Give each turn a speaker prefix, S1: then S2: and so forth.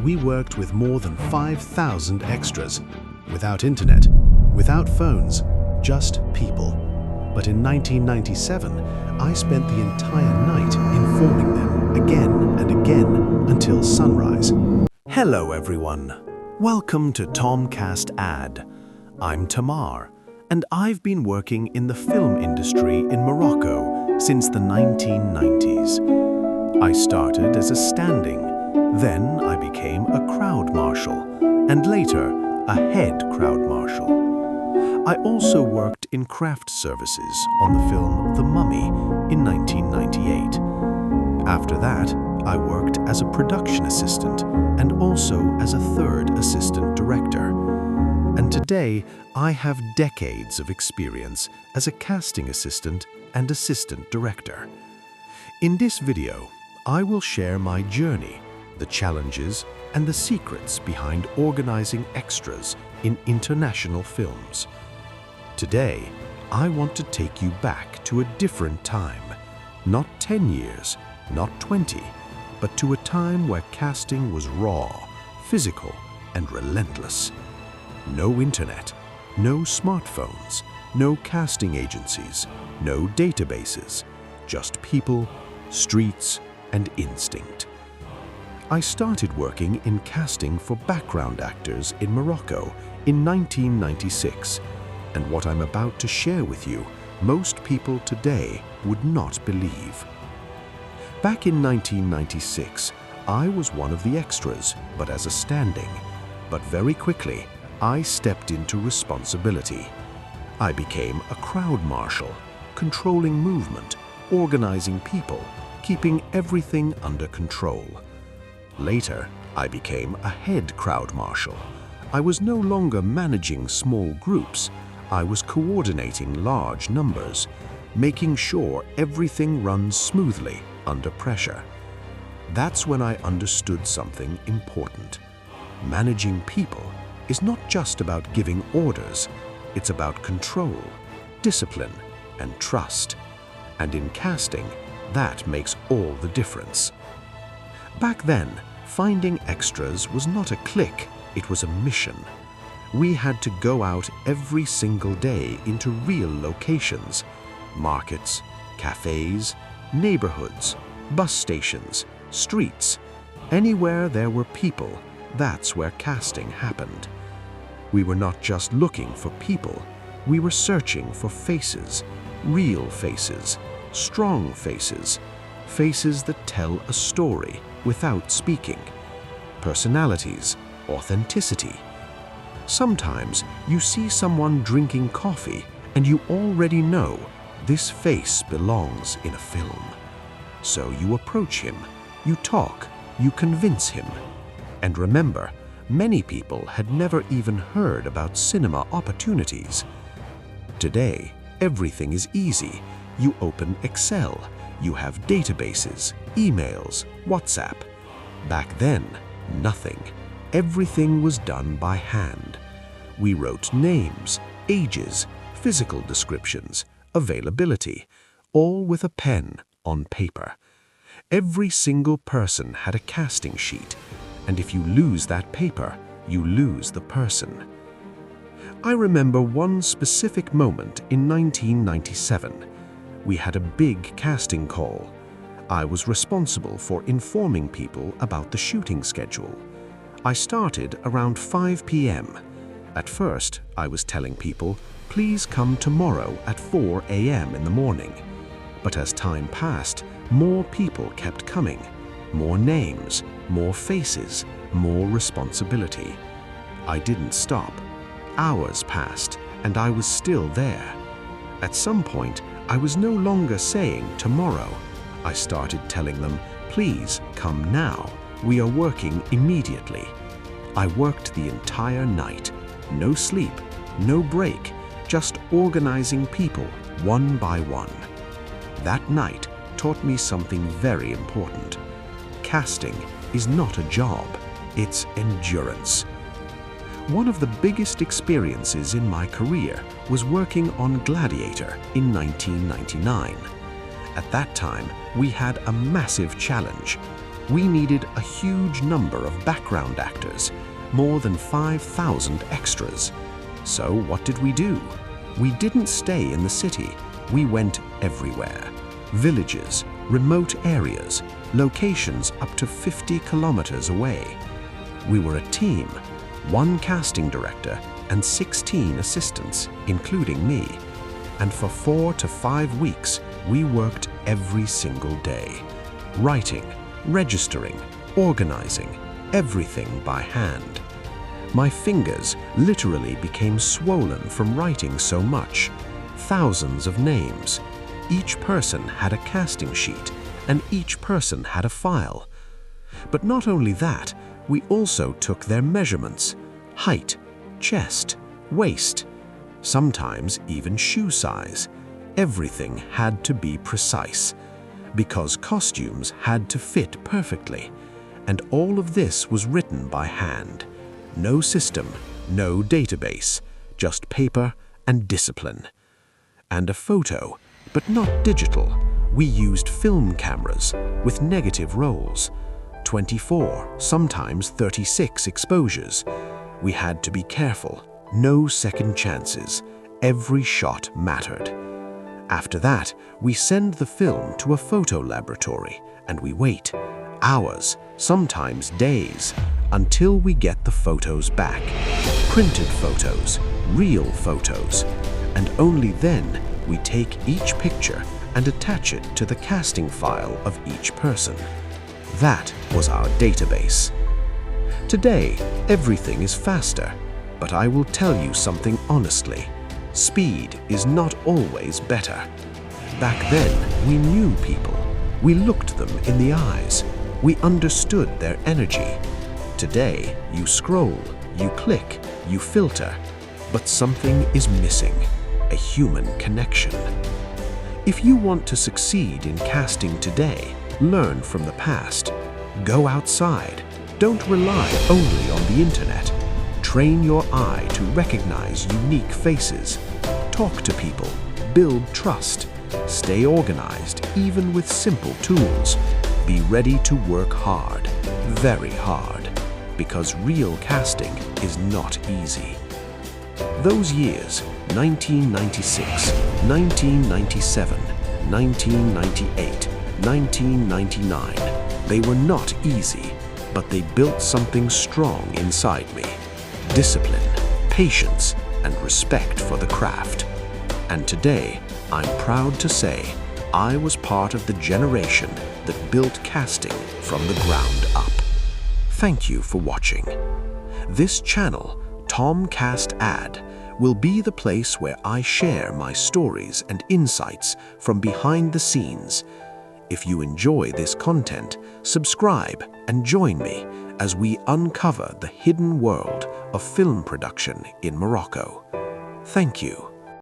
S1: we worked with more than 5,000 extras. Without internet, without phones, just people. But in 1997, I spent the entire night informing them again and again until sunrise. Hello everyone. Welcome to TomCastAd. I'm Tamar, and I've been working in the film industry in Morocco since the 1990s. I started as a standing, then I became a crowd marshal, and later a head crowd marshal. I also worked in craft services on the film The Mummy in 1998. After that, I worked as a production assistant and also as a third assistant director. And today, I have decades of experience as a casting assistant and assistant director. In this video, I will share my journey, the challenges, and the secrets behind organizing extras in international films. Today, I want to take you back to a different time, not 10 years, not 20, but to a time where casting was raw, physical, and relentless. No internet, no smartphones, no casting agencies, no databases, just people, streets, and instinct. I started working in casting for background actors in Morocco in 1996, and what I'm about to share with you, most people today would not believe. Back in 1996, I was one of the extras, but as a standing. But very quickly, I stepped into responsibility. I became a crowd marshal, controlling movement, organizing people, keeping everything under control. Later, I became a head crowd marshal. I was no longer managing small groups. I was coordinating large numbers, making sure everything runs smoothly under pressure. That's when I understood something important. Managing people is not just about giving orders, it's about control, discipline, and trust. And in casting, that makes all the difference. Back then, finding extras was not a click, it was a mission. We had to go out every single day into real locations, markets, cafés, neighborhoods, bus stations, streets. Anywhere there were people, that's where casting happened. We were not just looking for people, we were searching for faces, real faces, strong faces, faces that tell a story without speaking, personalities, authenticity. Sometimes you see someone drinking coffee and you already know this face belongs in a film. So you approach him, you talk, you convince him. And remember, many people had never even heard about cinema opportunities. Today, everything is easy. You open Excel, you have databases, emails, WhatsApp. Back then, nothing. Everything was done by hand. We wrote names, ages, physical descriptions, availability, all with a pen on paper. Every single person had a casting sheet, and if you lose that paper, you lose the person. I remember one specific moment in 1997. We had a big casting call. I was responsible for informing people about the shooting schedule. I started around 5 p.m. At first, I was telling people, please come tomorrow at 4 a.m. in the morning. But as time passed, more people kept coming. More names, more faces, more responsibility. I didn't stop. Hours passed, and I was still there. At some point, I was no longer saying tomorrow. I started telling them, please come now. We are working immediately. I worked the entire night. No sleep, no break, just organizing people one by one. That night taught me something very important. Casting is not a job, it's endurance. One of the biggest experiences in my career was working on Gladiator in 1999. At that time, we had a massive challenge. we needed a huge number of background actors, more than 5,000 extras. So what did we do? We didn't stay in the city. We went everywhere. Villages, remote areas, locations up to 50 kilometers away. We were a team, 1 casting director and 16 assistants, including me. And for 4 to 5 weeks, we worked every single day. Writing, registering, organizing, everything by hand. My fingers literally became swollen from writing so much. Thousands of names. Each person had a casting sheet, and each person had a file. But not only that, we also took their measurements: height, chest, waist, sometimes even shoe size. Everything had to be precise, because costumes had to fit perfectly. And all of this was written by hand. No system, no database, just paper and discipline. And a photo, but not digital. We used film cameras with negative rolls, 24, sometimes 36 exposures. We had to be careful, no second chances. Every shot mattered. After that, we send the film to a photo laboratory and we wait, hours, sometimes days, until we get the photos back. Printed photos, real photos. And only then we take each picture and attach it to the casting file of each person. That was our database. Today, everything is faster, but I will tell you something honestly. Speed is not always better. Back then, we knew people. We looked them in the eyes. We understood their energy. Today, you scroll, you click, you filter, but something is missing: a human connection. If you want to succeed in casting today, learn from the past. Go outside. Don't rely only on the internet. Train your eye to recognize unique faces. Talk to people. Build trust. Stay organized, even with simple tools. Be ready to work hard, very hard, because real casting is not easy. Those years, 1996, 1997, 1998, 1999, they were not easy, but they built something strong inside me. Discipline, patience, and respect for the craft. And today, I'm proud to say I was part of the generation that built casting from the ground up. Thank you for watching. This channel, TomCastAd, will be the place where I share my stories and insights from behind the scenes. If you enjoy this content, subscribe and join me as we uncover the hidden world of film production in Morocco. Thank you.